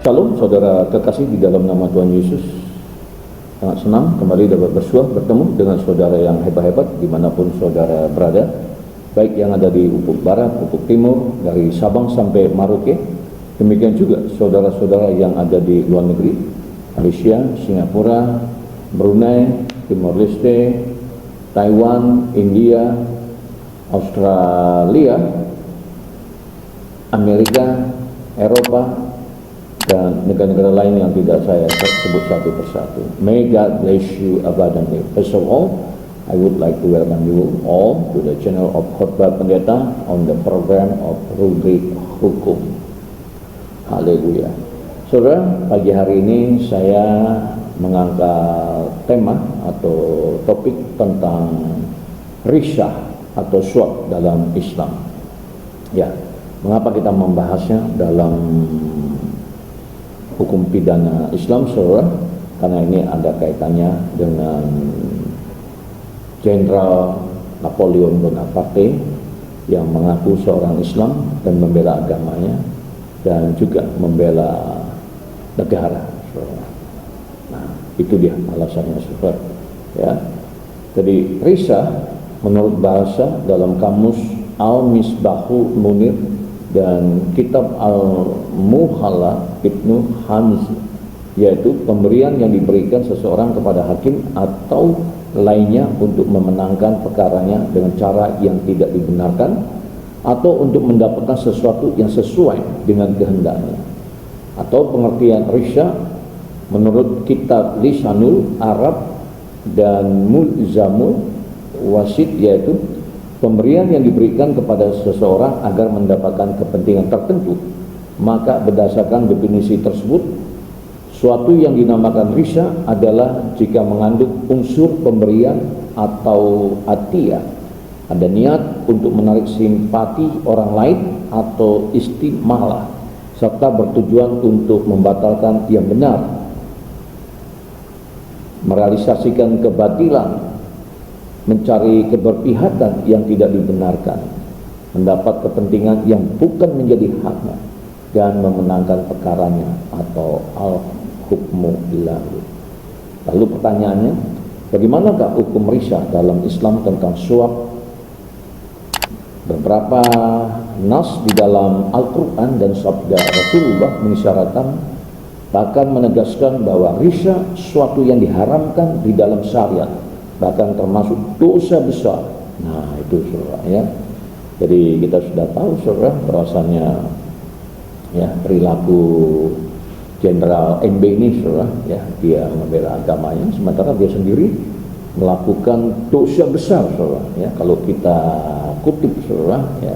Shalom saudara kekasih di dalam nama Tuhan Yesus. Sangat senang kembali dapat bertemu dengan saudara yang hebat-hebat dimanapun saudara berada, baik yang ada di ufuk barat, ufuk timur, dari Sabang sampai Maroke. Demikian juga saudara-saudara yang ada di luar negeri, Malaysia, Singapura, Brunei, Timor Leste, Taiwan, India, Australia, Amerika, Eropa, dan negara-negara lain yang tidak saya sebut satu persatu. May God bless you abundantly. First of all, I would like to welcome you all to the channel of Khotbah Pendeta on the program of Rubrik Hukum. Haleluya. Saudara, pagi hari ini saya mengangkat tema atau topik tentang risah atau suap dalam Islam. Ya, mengapa kita membahasnya dalam hukum pidana Islam, saudara? Karena ini ada kaitannya dengan Jenderal Napoleon Bonaparte yang mengaku seorang Islam dan membela agamanya dan juga membela negara, saudara. Nah, itu dia alasannya, saudara. Ya. Jadi risah menurut bahasa dalam kamus Al-Misbahul Munir dan kitab Al-Muhalla Ibnu Hamz, yaitu pemberian yang diberikan seseorang kepada hakim atau lainnya untuk memenangkan perkaranya dengan cara yang tidak dibenarkan atau untuk mendapatkan sesuatu yang sesuai dengan kehendaknya. Atau pengertian risya menurut kitab Lisanul Arab dan Mulzamul Wasit, yaitu pemberian yang diberikan kepada seseorang agar mendapatkan kepentingan tertentu. Maka berdasarkan definisi tersebut, suatu yang dinamakan risya adalah jika mengandung unsur pemberian atau atiyah, ada niat untuk menarik simpati orang lain atau istimalah, serta bertujuan untuk membatalkan yang benar, merealisasikan kebatilan, mencari keberpihakan yang tidak dibenarkan, mendapat kepentingan yang bukan menjadi haknya, dan memenangkan perkaranya atau al-hukmu ilahi. Lalu pertanyaannya, bagaimanakah hukum risya dalam Islam tentang suap? Beberapa nas di dalam Al-Quran dan sabda Rasulullah mengisyaratkan, bahkan menegaskan bahwa risya suatu yang diharamkan di dalam syariat, bahkan termasuk dosa besar. Nah, itu saudara, ya. Jadi kita sudah tahu, saudara, bahwasannya ya perilaku Jenderal NB ini, saudara, ya, dia membela agamanya sementara dia sendiri melakukan dosa besar, saudara, ya. Kalau kita kutip, saudara, ya,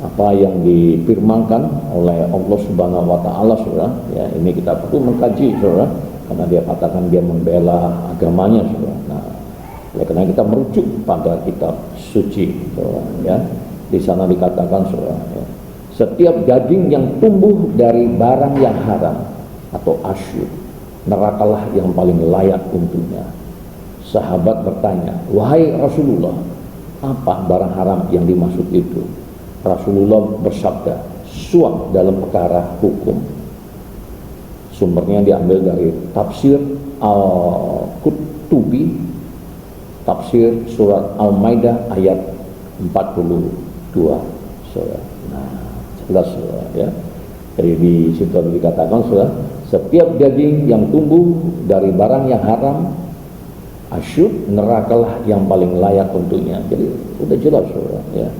apa yang difirmankan oleh Allah Subhanahu wa taala, saudara, ya, ini kita perlu mengkaji, saudara, karena dia katakan dia membela agamanya, saudara. Nah, oleh karena kita merujuk pada kitab suci, saudara, ya. Di sana dikatakan, saudara, ya, setiap daging yang tumbuh dari barang yang haram atau asyur, nerakalah yang paling layak untuknya. Sahabat bertanya, wahai Rasulullah, apa barang haram yang dimaksud itu? Rasulullah bersabda, suap dalam perkara hukum. Sumbernya diambil dari tafsir Al-Qurtubi, tafsir surat Al-Maidah ayat 42, saudara. Nah, jelas, saudara, ya. Jadi di situ dikatakan, saudara, setiap daging yang tumbuh dari barang yang haram, asyur, nerakalah yang paling layak untuknya. Jadi udah jelas, saudara, ya.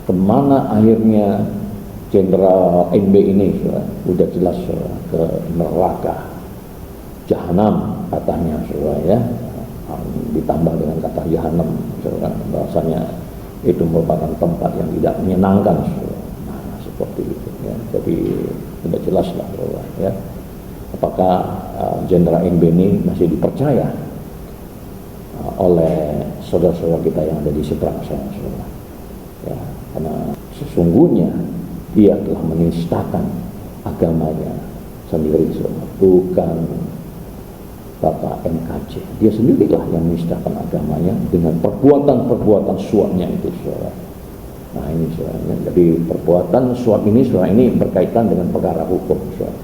Kemana akhirnya Jenderal NB ini, saudara? Udah jelas, saudara, ke neraka jahanam katanya, saudara, ya. Ditambah dengan kata jahanam, saudara, bahasanya itu merupakan tempat yang tidak menyenangkan, saudara. Nah, seperti itu, ya. Jadi sudah jelas lah, saudara, ya. Apakah Jenderal NB ini masih dipercaya oleh saudara-saudara kita yang ada di seberang sana, saudara, ya. Karena sesungguhnya dia telah menistakan agamanya sendiri, saudara, bukan Bapak NKJ. Dia sendirilah yang menistakan agamanya dengan perbuatan-perbuatan suapnya itu, saudara. Nah, ini, saudara, jadi perbuatan suap ini, saudara, ini berkaitan dengan perkara hukum, saudara.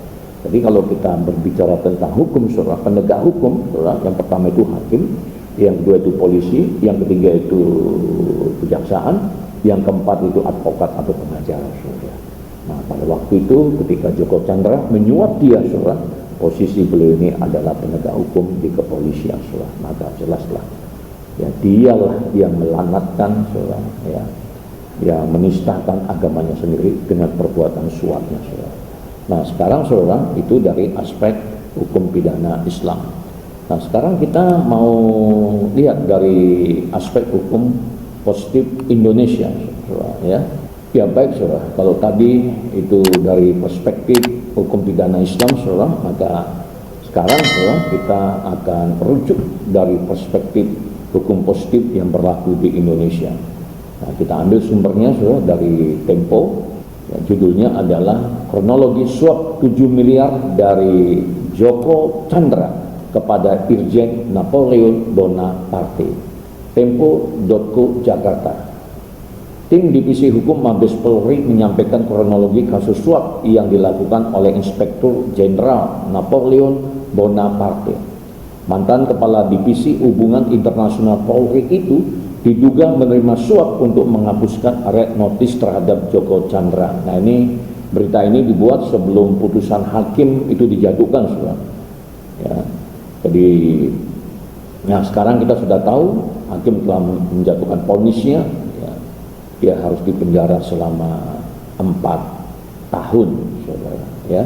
Jadi kalau kita berbicara tentang hukum, saudara, penegak hukum, saudara, yang pertama itu hakim, yang kedua itu polisi, yang ketiga itu kejaksaan, yang keempat itu advokat atau pengacara, saudara. Nah, pada waktu itu ketika Joko Chandra menyuap dia, saudara, posisi beliau ini adalah penegak hukum di kepolisian, saudara. Maka jelaslah, ya dialah yang melanatkan, saudara, ya, yang menistakan agamanya sendiri dengan perbuatan suapnya, saudara. Nah, sekarang, saudara, itu dari aspek hukum pidana Islam. Nah, sekarang kita mau lihat dari aspek hukum positif Indonesia, saudara, ya. Ya baik, saudara, kalau tadi itu dari perspektif hukum pidana Islam, saudara, maka sekarang, saudara, kita akan merujuk dari perspektif hukum positif yang berlaku di Indonesia. Nah, kita ambil sumbernya, saudara, dari Tempo. Ya, judulnya adalah kronologi suap 7 miliar dari Joko Chandra kepada Irjen Napoleon Bonaparte. Tempo.co Jakarta. Tim Divisi Hukum Mabes Polri menyampaikan kronologi kasus suap yang dilakukan oleh Inspektur Jenderal Napoleon Bonaparte. Mantan Kepala Divisi Hubungan Internasional Polri itu diduga menerima suap untuk menghapuskan red notice terhadap Joko Chandra. Nah, ini berita ini dibuat sebelum putusan hakim itu dijatuhkan, saudara. Ya, jadi, nah sekarang kita sudah tahu hakim telah menjatuhkan vonisnya. Ya, dia harus dipenjara selama 4 tahun, saudara. Ya,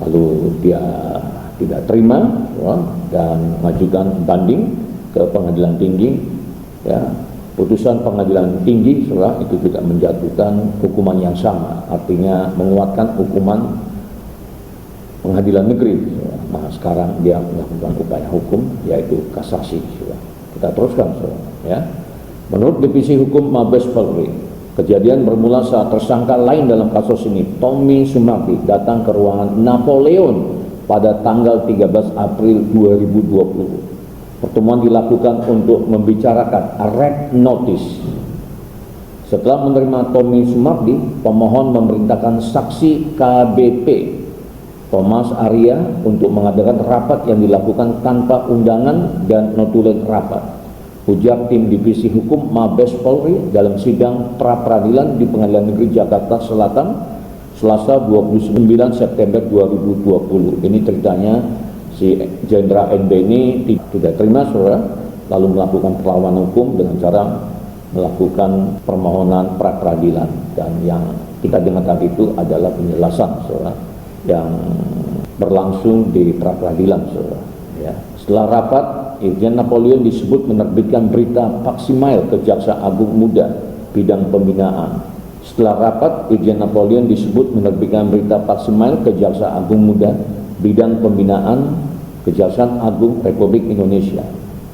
lalu dia tidak terima, saudara, dan mengajukan banding ke pengadilan tinggi. Ya, putusan pengadilan tinggi, saudara, itu tidak menjatuhkan hukuman yang sama, artinya menguatkan hukuman pengadilan negeri, saudara. Nah, sekarang dia melakukan upaya hukum yaitu kasasi, saudara. Kita teruskan, saudara, ya. Menurut Divisi Hukum Mabes Polri, kejadian bermula saat tersangka lain dalam kasus ini, Tommy Sumardi, datang ke ruangan Napoleon pada tanggal 13 April 2020. Pertemuan dilakukan untuk membicarakan red notice. Setelah menerima Tommy Sumardi, pemohon memerintahkan saksi KBP Thomas Arya untuk mengadakan rapat yang dilakukan tanpa undangan dan notulen rapat. Ujar tim Divisi Hukum Mabes Polri dalam sidang pra-peradilan di Pengadilan Negeri Jakarta Selatan Selasa 29 September 2020. Ini ceritanya si Jenderal NB ini tidak terima, saudara, lalu melakukan perlawanan hukum dengan cara melakukan permohonan pra-peradilan, dan yang kita dengar tadi itu adalah penjelasan, saudara, yang berlangsung di pra-peradilan, saudara. Ya. Setelah rapat, Irjen Napoleon disebut menerbitkan berita Paksimail ke Jaksa Agung Muda bidang pembinaan. Setelah rapat, Irjen Napoleon disebut menerbitkan berita Paksimail ke Jaksa Agung Muda bidang pembinaan Kejaksaan Agung Republik Indonesia.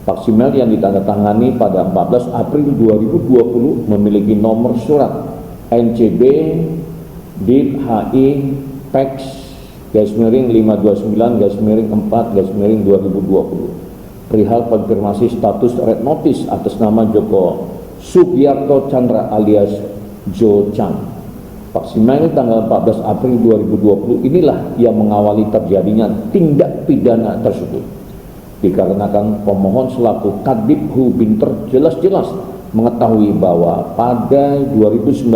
Paksimail yang ditandatangani pada 14 April 2020 memiliki nomor surat NCB DIP HI PEX /529/4/2020 perihal konfirmasi status red notice atas nama Joko Sugiarto Chandra alias Jo Chan. Paksimail tanggal 14 April 2020 inilah yang mengawali terjadinya tindak pidana tersebut. Dikarenakan pemohon selaku Kadiphu Binter jelas-jelas mengetahui bahwa pada 2019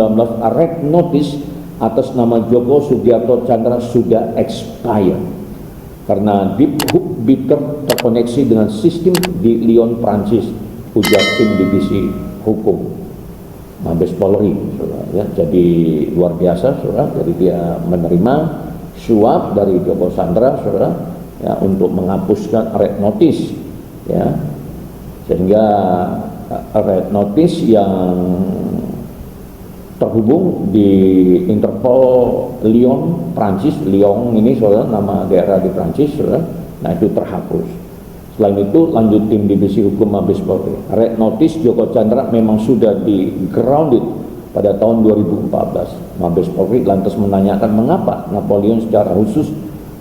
red notice atas nama Joko Sugiarto Chandra sudah expired karena Diphu Binter terkoneksi dengan sistem di Lyon, Prancis, ujar tim Divisi Hukum Mabes Polri, saudara, ya. Jadi luar biasa, saudara. Jadi dia menerima suap dari Joko Chandra, saudara, ya, untuk menghapuskan red notice, ya, sehingga red notice yang terhubung di Interpol Lyon, Prancis. Lyon ini, saudara, nama daerah di Prancis, saudara. Nah, itu terhapus. Selain itu, lanjut tim Divisi Hukum Mabes Polri, red notice Joko Chandra memang sudah di grounded pada tahun 2014. Mabes Polri lantas menanyakan mengapa Napoleon secara khusus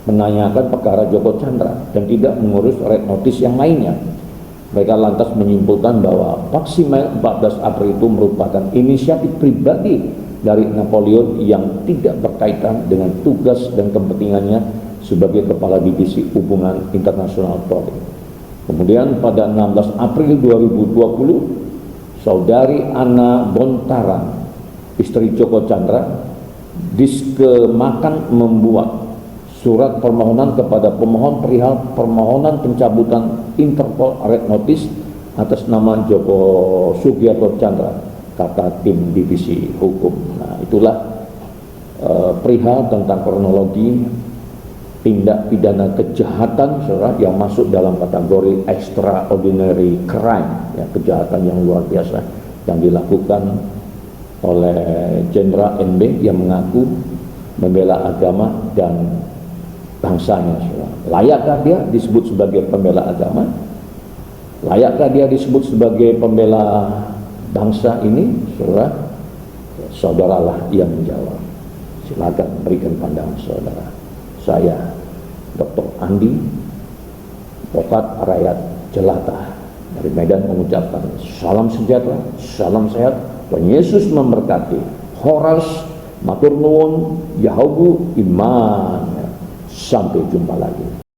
menanyakan perkara Joko Chandra dan tidak mengurus red notice yang lainnya. Mereka lantas menyimpulkan bahwa Paksimail 14 April itu merupakan inisiatif pribadi dari Napoleon yang tidak berkaitan dengan tugas dan kepentingannya sebagai Kepala Divisi Hubungan Internasional Polri. Kemudian pada 16 April 2020, Saudari Ana Bontaran, istri Joko Chandra, Diskemakan membuat surat permohonan kepada pemohon perihal permohonan pencabutan Interpol Red Notice atas nama Joko Sugiarto Chandra, kata tim divisi hukum. Nah, itulah perihal tentang kronologi tindak pidana kejahatan yang masuk dalam kategori extraordinary crime, ya, kejahatan yang luar biasa yang dilakukan oleh Jenderal NB yang mengaku membela agama dan bangsanya. Layakkah dia disebut sebagai pembela agama? Layakkah dia disebut sebagai pembela bangsa ini? Saudaralah yang menjawab. Silakan berikan pandangan saudara. Saya Dr. Andi, advokat rakyat jelata dari Medan, mengucapkan salam sejahtera, salam sehat, Tuhan Yesus memberkati. Horas, matur nuwun, Yahubu iman. Sampai jumpa lagi.